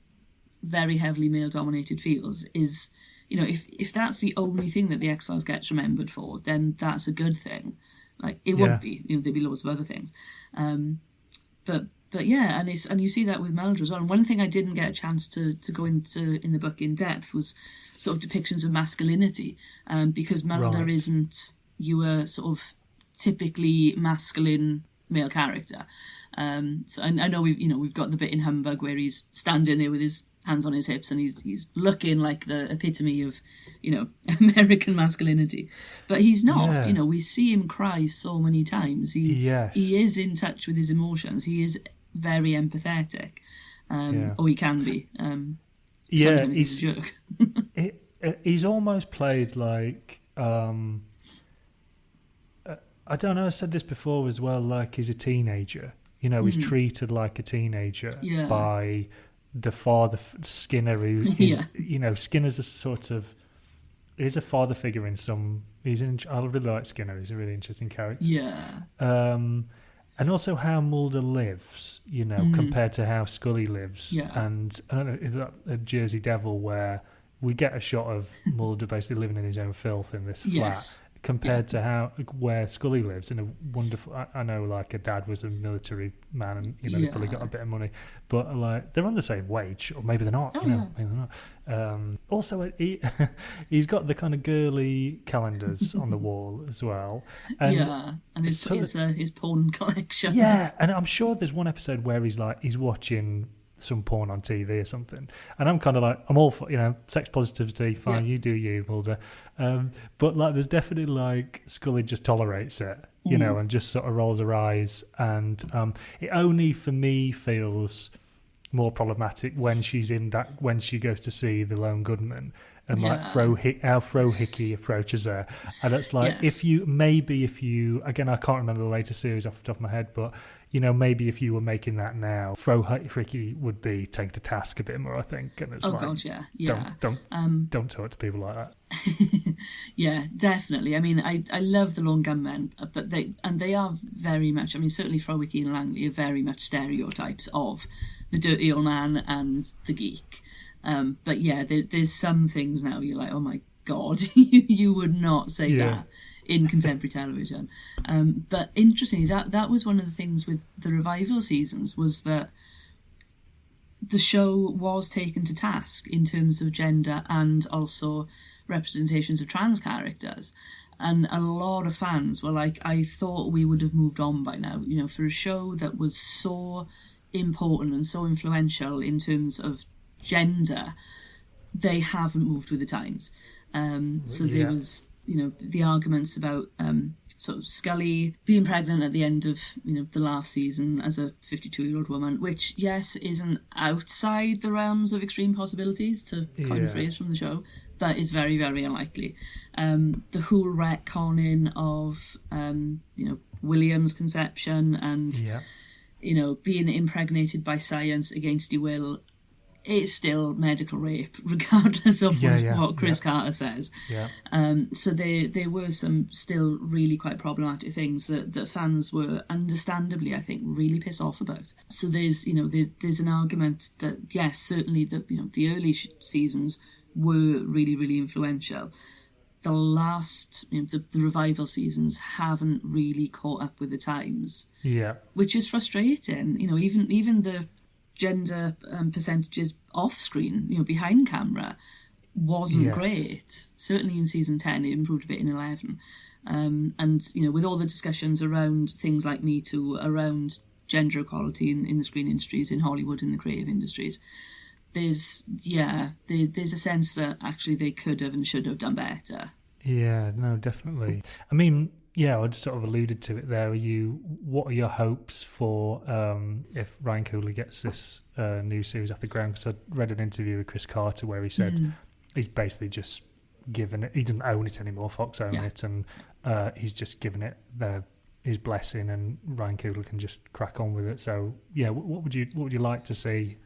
very heavily male-dominated fields is, if that's the only thing that the X-Files gets remembered for, then that's a good thing. Like, it wouldn't be. There'd be loads of other things. But yeah, and you see that with Mulder as well. And one thing I didn't get a chance to go into in the book in depth was sort of depictions of masculinity, because Mulder isn't your sort of typically masculine male character. So I know we've got the bit in Humbug where he's standing there with his hands on his hips and he's looking like the epitome of American masculinity, but he's not. We see him cry so many times. He is in touch with his emotions. He is very empathetic, or he can be. Sometimes he's a jerk. He's almost played like I don't know, I said this before as well, like he's a teenager. He's treated like a teenager by the father Skinner, who is, Skinner's a sort of, he's a father figure in some, I really like Skinner, he's a really interesting character. Yeah. And also how Mulder lives, compared to how Scully lives. Yeah. And I don't know, is that a Jersey Devil where we get a shot of Mulder basically living in his own filth in this flat, compared to where Scully lives in a wonderful. I know, like, a dad was a military man, and they probably got a bit of money, but like they're on the same wage, or maybe they're not. Maybe they're not. Also, he's got the kind of girly calendars on the wall as well, and and his porn collection. Yeah, and I'm sure there's one episode where he's watching some porn on TV or something, and I'm kind of like, I'm all for sex positivity, fine, you do you, Mulder, but like there's definitely like Scully just tolerates it, and just sort of rolls her eyes, and it only for me feels more problematic when she goes to see the lone gunman and like how Fro Hickey approaches her, and it's like if you again, I can't remember the later series off the top of my head, but maybe if you were making that now, Fro Hickey would be taken to task a bit more, I think. And it's don't talk to people like that. Yeah, definitely. I mean, I love the Lone Gunmen, but they are very much. I mean, certainly Fro Hickey and Langley are very much stereotypes of the dirty old man and the geek. But yeah, there's some things now you're like, oh my God, you would not say that in contemporary television. But interestingly, that was one of the things with the revival seasons, was that the show was taken to task in terms of gender and also representations of trans characters. And a lot of fans were like, I thought we would have moved on by now, for a show that was so important and so influential in terms of gender, they haven't moved with the times. So there was, the arguments about sort of Scully being pregnant at the end of, the last season as a 52-year-old woman, which, yes, isn't outside the realms of extreme possibilities, to coin a phrase from the show, but is very, very unlikely. The whole retconning of, William's conception and, being impregnated by science against your will, it's still medical rape, regardless of what Chris Carter says. Yeah. So there were some still really quite problematic things that fans were understandably, I think, really pissed off about. So there's an argument that, yes, certainly the early seasons were really, really influential. the last, the revival seasons haven't really caught up with the times. Yeah. Which is frustrating. Even the gender percentages off screen, behind camera, wasn't great. Certainly in season 10, it improved a bit in 11. And with all the discussions around things like Me Too, around gender equality in the screen industries, in Hollywood, in the creative industries, there's a sense that actually they could have and should have done better. Yeah, no, definitely. I mean, yeah, I just sort of alluded to it there. What are your hopes for if Ryan Coogler gets this new series off the ground? Because I read an interview with Chris Carter where he said he's basically just given it. He doesn't own it anymore. Fox own it, and he's just given it his blessing, and Ryan Coogler can just crack on with it. So, yeah, what would you like to see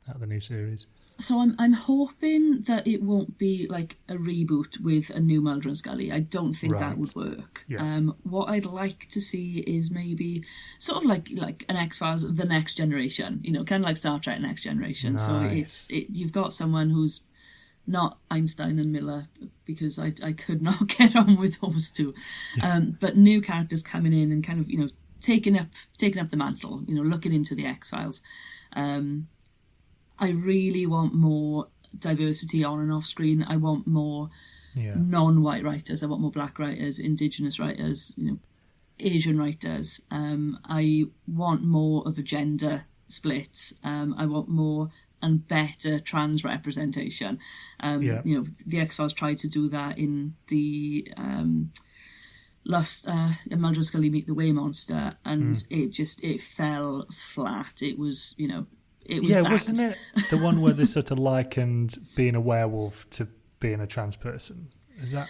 out of the new series? So I'm hoping that it won't be like a reboot with a new Mulder and Scully. I don't think that would work. Yeah. What I'd like to see is maybe sort of like an X-Files, The Next Generation, kind of like Star Trek Next Generation. Nice. So you've got someone who's not Einstein and Miller, because I could not get on with those two. But new characters coming in and kind of, taking up the mantle, looking into the X-Files. I really want more diversity on and off screen. I want more non-white writers. I want more black writers, Indigenous writers, Asian writers. I want more of a gender split. I want more and better trans representation. The X-Files tried to do that in the last Mulder and Scully Meet the Way Monster, and it fell flat. It was, it was bad. Wasn't it the one where they sort of likened being a werewolf to being a trans person? Is that?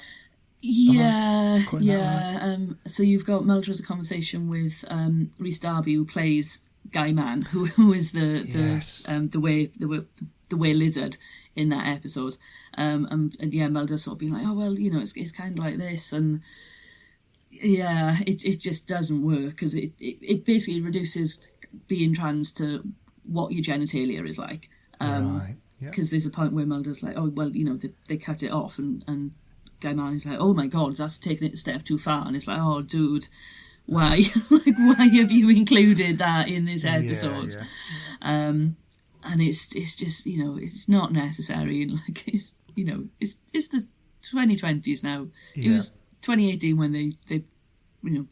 Yeah. Right? So you've got Mulder has a conversation with Rhys Darby, who plays Guy Mann, who is the way lizard in that episode, and Mulder sort of being like, oh well, it's kind of like this, and it just doesn't work, because it basically reduces being trans to what your genitalia is like, because there's a point where Mulder's like, oh well, they cut it off, and Guy Mann is like, oh my god, that's taking it a step too far, and it's like, oh dude, why why have you included that in this episode? And it's just, it's not necessary, and like it's the 2020s now. It was 2018 when they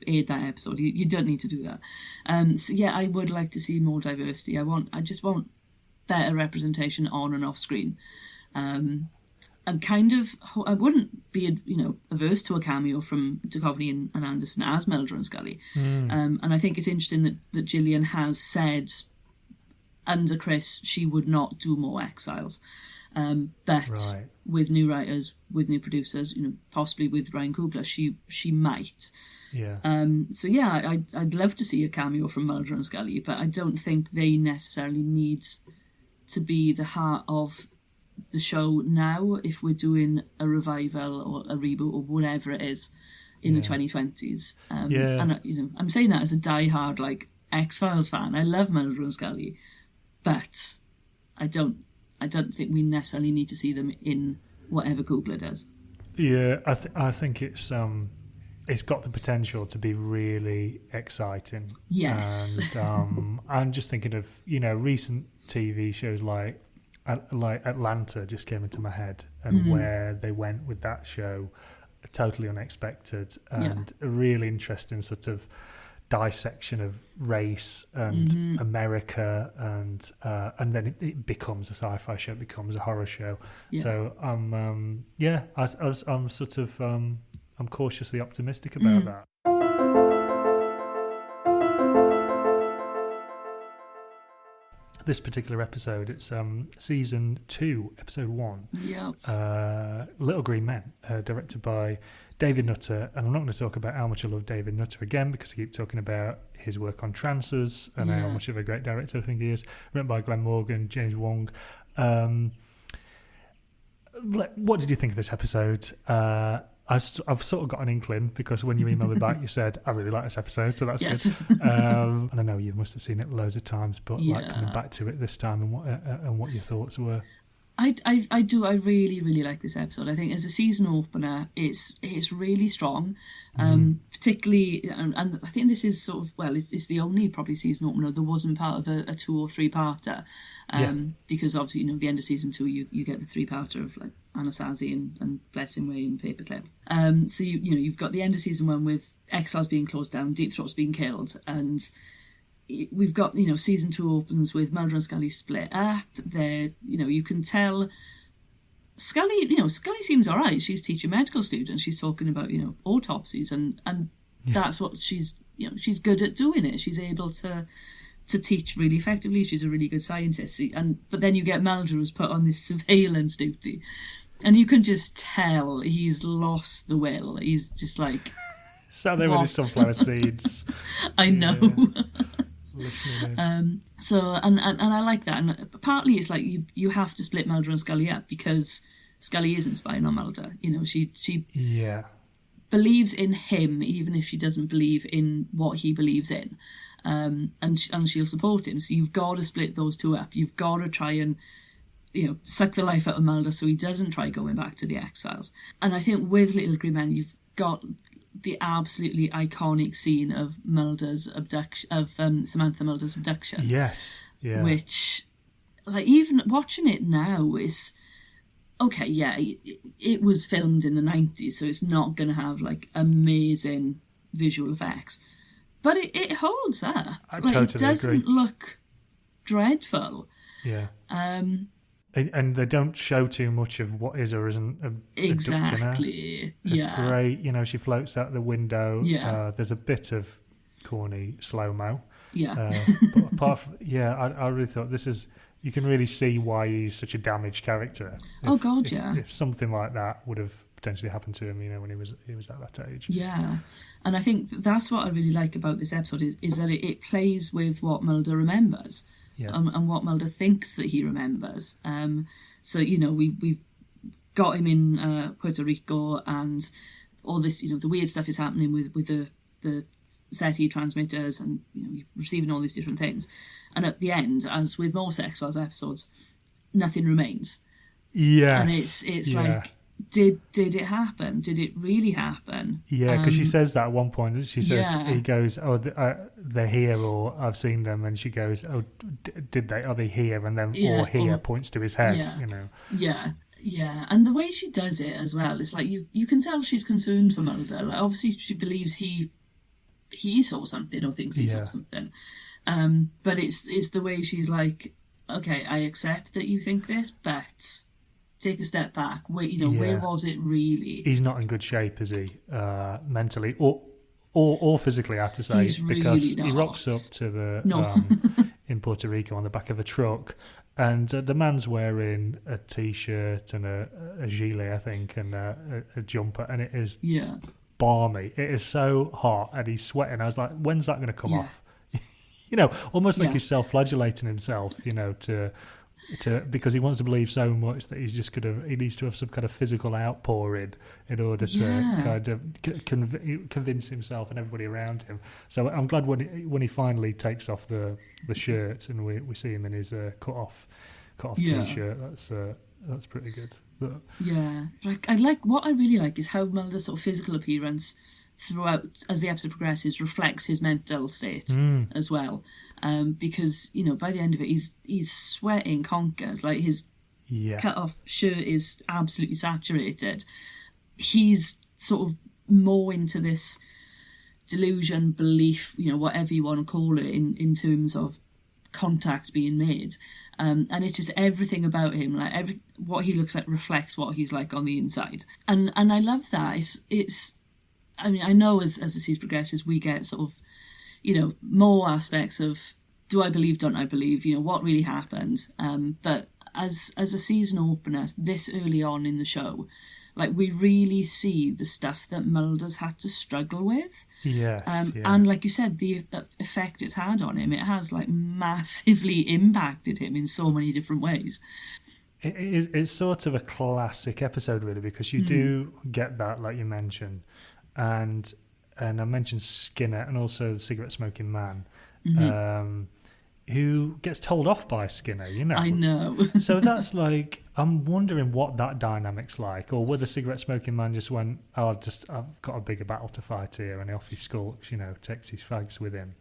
aired that episode. You don't need to do that. I would like to see more diversity. I just want better representation on and off screen. I'm kind of, I wouldn't be averse to a cameo from Duchovny and Anderson as Mulder and Scully. And I think it's interesting that Gillian has said under Chris she would not do more X-Files. But with new writers, with new producers, possibly with Ryan Coogler, she might. Yeah. I'd love to see a cameo from Mulder and Scully, but I don't think they necessarily need to be the heart of the show now if we're doing a revival or a reboot or whatever it is in the 2020s. And I'm saying that as a diehard like X-Files fan. I love Mulder and Scully, but I don't think we necessarily need to see them in whatever Coogler does. Yeah, I think it's got the potential to be really exciting. Yes. And I'm just thinking of recent TV shows like Atlanta just came into my head, and where they went with that show, totally unexpected, and a really interesting sort of dissection of race and America, and then it becomes a sci-fi show, it becomes a horror show. So I'm I'm cautiously optimistic about that. This particular episode, it's season 2, episode 1. Yep. Little Green Men, directed by David Nutter, and I'm not going to talk about how much I love David Nutter again, because I keep talking about his work on Trances and how much of a great director I think he is. Written by Glenn Morgan, James Wong. What did you think of this episode? I've sort of got an inkling, because when you emailed me back, you said, I really like this episode, so that's good. And I know you must have seen it loads of times, but like coming back to it this time, and what your thoughts were. I do. I really, really like this episode. I think as a season opener, it's really strong. Particularly, and I think this is sort of, well, it's the only probably season opener that wasn't part of a 2 or 3-parter. Because obviously, the end of season 2, you get the 3-parter of like Anasazi and Blessing Way and Paperclip. So you've got the end of season 1 with X-Files being closed down, Deep Throat's being killed, and we've got, season 2 opens with Mulder and Scully split up. They're, you can tell Scully seems all right. She's teaching medical students. She's talking about, autopsies, and that's what she's good at doing it. She's able to teach really effectively. She's a really good scientist. But then you get Mulder, who's put on this surveillance duty, and you can just tell he's lost the will. He's just like, sat there with his sunflower seeds. I know. Yeah. So I like that, and partly it's like you have to split Mulder and Scully up because Scully isn't spying on Mulder. She believes in him even if she doesn't believe in what he believes in, and she'll support him. So you've got to split those two up. You've got to try and suck the life out of Mulder so he doesn't try going back to the X-Files. And I think with Little Green Men, you've got the absolutely iconic scene of Samantha Mulder's abduction. Yes, yeah. Which, like, even watching it now is okay. Yeah, it was filmed in the 90s, so it's not going to have like amazing visual effects, but it holds up. I like, totally it doesn't agree. look dreadful. Yeah. And they don't show too much of what is or isn't abducting her. Exactly. It's great. She floats out the window. Yeah. There's a bit of corny slow-mo. Yeah. But apart from, I really thought this is, you can really see why he's such a damaged character. If something like that would have potentially happened to him, when he was at that age. Yeah. And I think that's what I really like about this episode is that it plays with what Mulder remembers. Yeah. And what Mulder thinks that he remembers. So, we've got him in Puerto Rico, and all this, the weird stuff is happening with the SETI transmitters, and, you're receiving all these different things. And at the end, as with most X-Files episodes, nothing remains. Yes. And it's like, did it happen? Did it really happen? Yeah, because she says that at one point. She says, he goes, "Oh, they're here," or "I've seen them," and she goes, "Oh, did they? Are they here?" And then, or here points to his head. Yeah, and the way she does it as well, it's like you can tell she's concerned for Mulder. Like, obviously, she believes he saw something or thinks he saw something. But it's the way she's like, okay, I accept that you think this, but take a step back. Where was it really? He's not in good shape, is he? Mentally or physically, I have to say, He's really because not. he rocks up to the in Puerto Rico on the back of a truck, and the man's wearing a t-shirt and a gilet, I think, and a jumper, and it is balmy. It is so hot, and he's sweating. I was like, when's that going to come off? Almost like he's self-flagellating himself, to because he wants to believe so much that he needs to have some kind of physical outpouring in order to kind of convince himself and everybody around him. So I'm glad when he finally takes off the shirt and we see him in his cut off t-shirt. That's pretty good. But, what I really like is how Mulder's sort of physical appearance throughout, as the episode progresses, reflects his mental state as well. Because, by the end of it, he's sweating conkers. Like, his cut-off shirt is absolutely saturated. He's sort of more into this delusion, belief, whatever you want to call it, in terms of contact being made. And it's just everything about him, like what he looks like reflects what he's like on the inside. And I love that. It's I mean, I know as the series progresses, we get sort of, more aspects of, do I believe, don't I believe, what really happened. But as a season opener, this early on in the show, like, we really see the stuff that Mulder's had to struggle with. Yes. And like you said, the effect it's had on him, it has, like, massively impacted him in so many different ways. It's sort of a classic episode, really, because you do get that, like you mentioned. And I mentioned Skinner and also the cigarette smoking man, who gets told off by Skinner, I know. So that's like, I'm wondering what that dynamic's like, or whether cigarette smoking man just went, I've got a bigger battle to fight here, and off he skulks, takes his fags with him.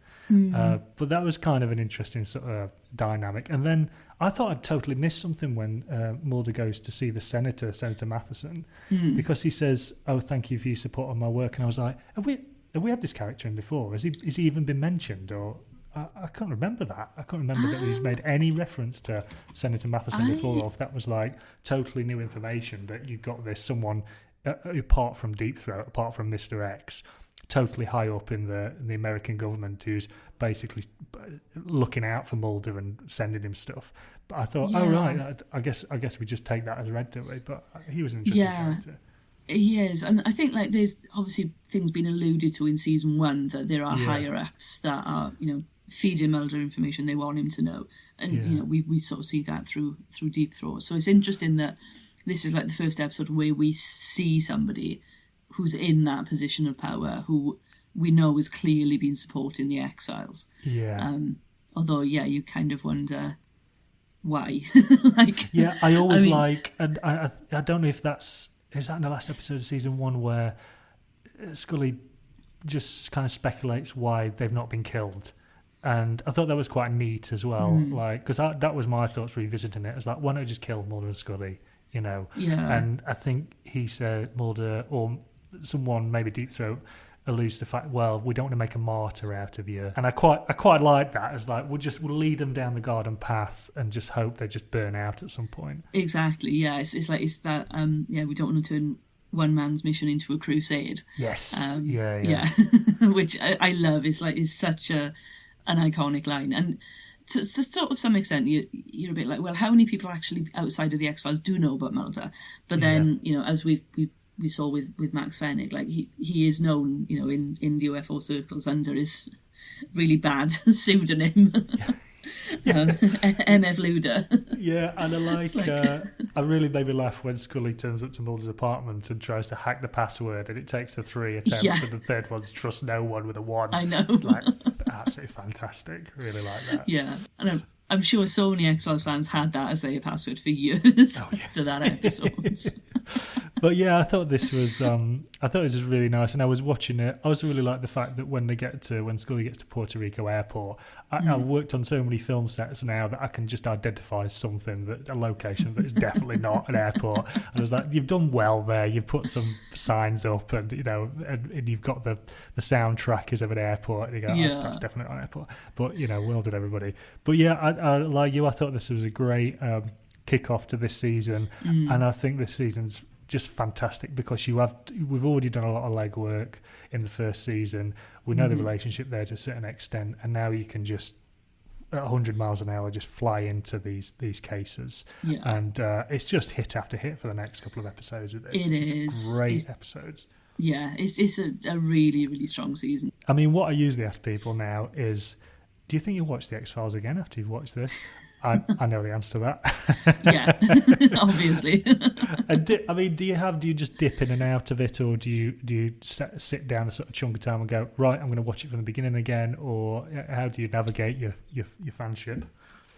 But that was kind of an interesting sort of dynamic. And then I thought I'd totally missed something when Mulder goes to see the Senator Matheson, because he says, "Oh, thank you for your support on my work," and I was like, have we had this character in before? Has he even been mentioned? Or I can't remember that. I can't remember that he's made any reference to Senator Matheson before, or if that was like totally new information, that you've got this someone, apart from Deep Throat, apart from Mr. X, totally high up in the American government, who's basically looking out for Mulder and sending him stuff. But I thought, oh right, I guess we just take that as read, don't we? But he was an interesting character. He is, and I think like there's obviously things being alluded to in season 1 that there are higher ups that are feeding Mulder information they want him to know, and we sort of see that through Deep Throat. So it's interesting that this is like the first episode where we see somebody who's in that position of power, who we know has clearly been supporting the X-Files. Yeah. Although, you kind of wonder why. I always and I don't know if is that in the last episode of season 1 where Scully just kind of speculates why they've not been killed. And I thought that was quite neat as well, because that was my thoughts revisiting it. It's like, why not just kill Mulder and Scully, Yeah. And I think he said, Mulder, or someone, maybe Deep Throat, alludes to the fact, well, we don't want to make a martyr out of you. And I quite like that. It's like, we'll lead them down the garden path and just hope they just burn out at some point. Exactly, yeah. It's that, we don't want to turn one man's mission into a crusade. Yes, Which I love. It's such an iconic line. And to sort of some extent, you're a bit like, well, how many people actually outside of the X-Files do know about Mulder? But then, as we saw with Max Fennig, like he is known, in the UFO circles under his really bad pseudonym, MF Luder. Yeah, and I really made me laugh when Scully turns up to Mulder's apartment and tries to hack the password, and it takes the 3 attempts, and the third one's trust no one with a 1. I know. Absolutely fantastic. Really like that. Yeah, and I'm sure so many X-Files fans had that as their password for years after that episode. But I thought this was really nice, and I was watching it. I also really like the fact that when Scully gets to Puerto Rico airport, I've worked on so many film sets now that I can just identify a location that is definitely not an airport. And I was like, you've done well there. You've put some signs up, and and you've got the soundtrack is of an airport, and you go, oh, that's definitely not an airport. But well done, everybody. But I like you. I thought this was a great kick-off to this season, and I think this season's just fantastic because we've already done a lot of legwork in the first season. We know the relationship there to a certain extent, and now you can just at 100 miles an hour just fly into these cases. And it's just hit after hit for the next couple of episodes with this. It's great episodes. It's a really, really strong season. I mean, what I usually ask people now is, do you think you'll watch the X-Files again after you've watched this? I know the answer to that. Yeah, obviously. And do you just dip in and out of it, or do you sit down a sort of chunk of time and go, right, I'm going to watch it from the beginning again, or how do you navigate your fanship?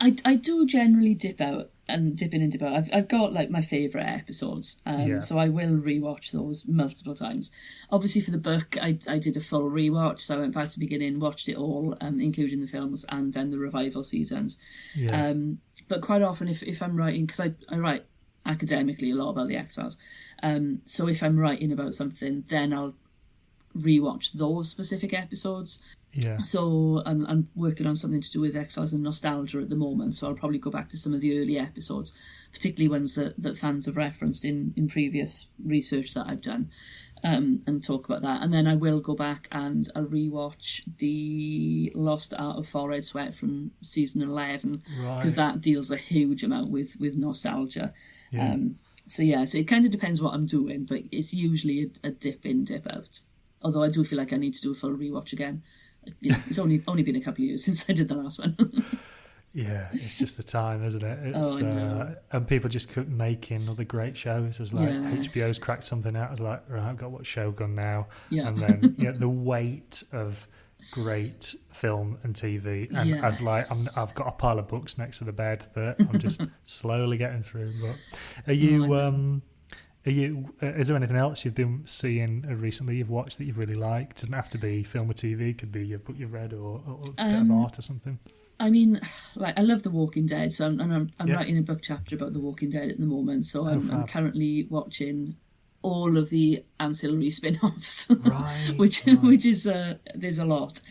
I do generally dip in and dip out. I've got like my favourite episodes, so I will rewatch those multiple times. Obviously for the book, I did a full rewatch, so I went back to the beginning, watched it all, including the films and then the revival seasons. But quite often, if I'm writing, because I write academically a lot about the X-Files, so if I'm writing about something, then I'll rewatch those specific episodes. So I'm working on something to do with X-Files and nostalgia at the moment, so I'll probably go back to some of the early episodes, particularly ones that fans have referenced in previous research that I've done, and talk about that. And then I will go back and I'll rewatch the Lost Art of Forehead Sweat from season 11, because that deals a huge amount with nostalgia. So it kind of depends what I'm doing, but it's usually a dip in, dip out. Although I do feel like I need to do a full rewatch again. It's only been a couple of years since I did the last one. It's just the time, isn't it? I know. And people just keep making other great shows. It was like HBO's cracked something out. I was like, right, I've got to watch Shogun now. And then the weight of great film and TV, and as like I've got a pile of books next to the bed that I'm just slowly getting through. But is there anything else you've been seeing recently you've watched that you've really liked? It doesn't have to be film or TV, it could be a book you've read or a bit of art or something. I mean, like, I love The Walking Dead, so I'm writing a book chapter about The Walking Dead at the moment, so I'm currently watching all of the ancillary spin-offs, right, which is there's a lot.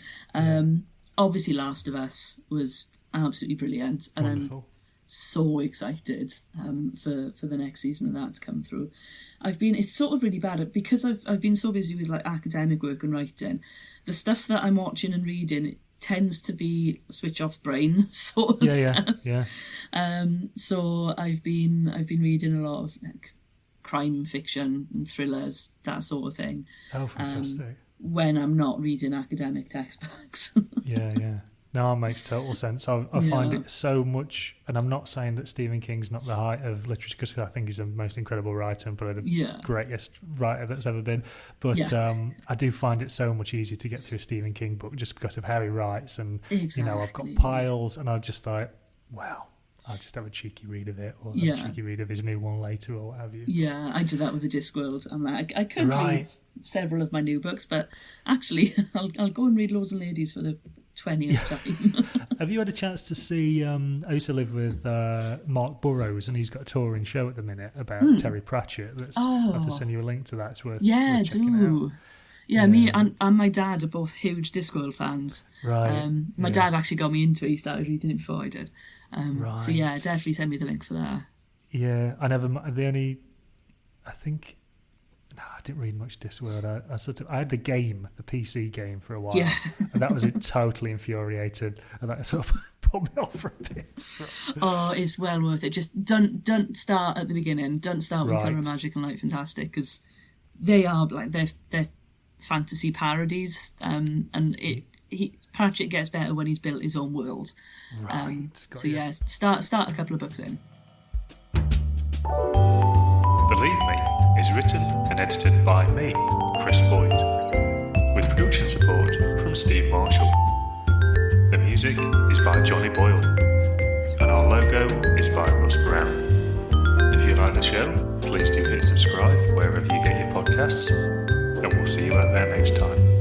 Obviously, Last of Us was absolutely brilliant, and wonderful. I'm so excited for the next season of that to come through. It's sort of really bad because I've been so busy with like academic work and writing. The stuff that I'm watching and reading tends to be switch off brain sort of stuff. So I've been reading a lot of like crime fiction and thrillers, that sort of thing. Oh, fantastic. When I'm not reading academic textbooks. Yeah. No, it makes total sense. I find it so much, and I'm not saying that Stephen King's not the height of literature, because I think he's the most incredible writer and probably the greatest writer that's ever been. But I do find it so much easier to get through a Stephen King book just because of how he writes, and I've got piles, and I'm just like, well, I'll just have a cheeky read of it, or a cheeky read of his new one later, or what have you. Yeah, I do that with the Discworld. I'm like, I could read several of my new books, but actually, I'll go and read Lords and Ladies for the 20th time. Have you had a chance to see, I used to live with Mark Burrows, and he's got a touring show at the minute about Terry Pratchett. I have to send you a link to that. It's worth checking out. Yeah, me and my dad are both huge Discworld fans. Right. My dad actually got me into it. He started reading it before I did. So yeah, definitely send me the link for that. Yeah, I didn't read much Discworld. I had the PC game for a while, and that was totally infuriated, and that sort of put me off for a bit. Oh, it's well worth it. Just don't start at the beginning. Don't start with Colour of Magic and Light Fantastic, because they are like they're fantasy parodies, and Pratchett gets better when he's built his own world. Right. Start a couple of books in. Believe Me is written and edited by me, Chris Boyd, with production support from Steve Marshall. The music is by Johnny Boyle, and our logo is by Russ Brown. If you like the show, please do hit subscribe wherever you get your podcasts, and we'll see you out there next time.